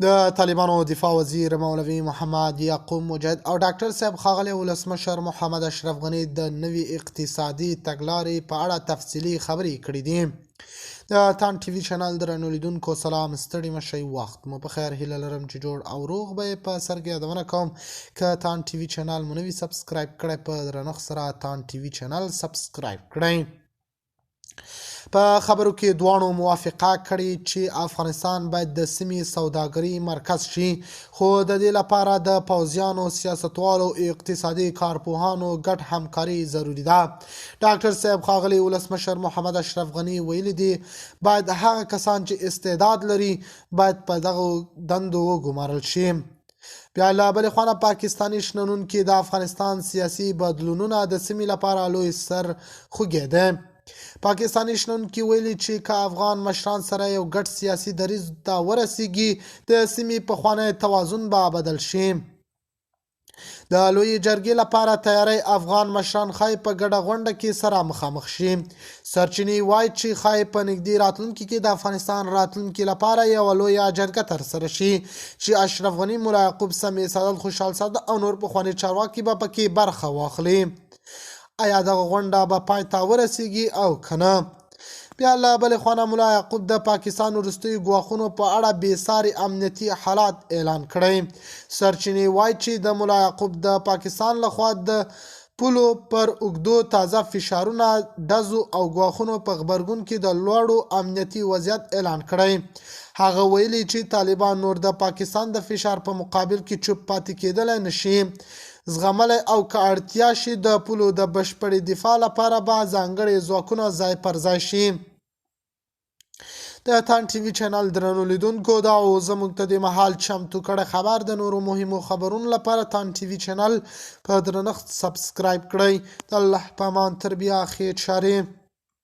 د طالبانو دفاع وزیر مولوي محمد یعقوب مجاهد او ډاکټر صاحب ښاغلی ولسمشر محمد اشرف غني د نوي اقتصادي تګلارې په اړه تفصیلي خبرې کړې دي. د تان ټي وي چینل درنو لیدونکو سلام، ستړي مشئ، وخت مو په خیر. هیله لرم چې جوړ او روغ به یې. په سر کې یادونه کوم که تان ټي وي چینل مو نوي سبسکرایب کړئ، په درنښت سره تان ټي وي چینل سبسکرایب کړئ. په خبرو کې دواړو موافقه کړې چې افغانستان باید د سیمې سوداګري مرکز شي، خو د دې لپاره د پوځیانو، سیاستوالو، اقتصادي کارپوهانو ګډ همکاري ضروري ده. ډاکټر صاحب ښاغلی ولسمشر محمد اشرف غني ویلي دي باید هغه کسان چې استعداد لري باید په دغو دندو وګمارل شي. بیا له بلې خوا پاکستاني شنونکي د افغانستان سیاسي بدلونونه د سیمې لپاره لوی سر خوږی دی. پاکستاني شنونکي ویلي چې که افغان مشران سره یو ګډ سیاسي دریځ ته ورسیږي د سیمې پخوانی توازن به بدل شي. د لویې جرګې لپاره تیاری افغان مشران ښایي په ګډه غونډه کې سره مخامخ شي. سرچینې وایي چې ښایي په نږدې راتلونکي کې د افغانستان راتلونکي لپاره یوه لویه جرګه ترسره شي چې اشرف غني، ملا یعقوب سمیع سادات، خوشحال ساده او نور پخواني چارواکي به پکې برخه واخلي. آیا دغه غونډه به پای ته ورسیږي او که نه؟ بیا له بلې خوا ملا یعقوب د پاکستان وروستیو ګواښونو په اړه بېساري امنیتي حالات اعلان کړی. سرچینې وایي چې د ملا یعقوب د پاکستان لخوا د پولو پر اوږدو تازه فشارونه، ډزو او ګواښونو په غبرګون کې د لوړو امنیتي وضعیت اعلان کړی. هغه ویلي چې طالبان نور د پاکستان د فشار په مقابل کې چوپ پاتې کېدلی نشي زغملی، او که اړتیا شي د پولو د بشپړې دفاع لپاره به ځانګړي ځواکونه ځای پر ځای شي. د تان ټي وي چینل درنو لیدونکو دا او زموږ ته د مهال چمتو کړی خبر د نورو مهمو خبرونو لپاره تان ټي وي چینل په درنښت سبسکرایب کړئ. د الله په امان، تر بیا خیر چارې.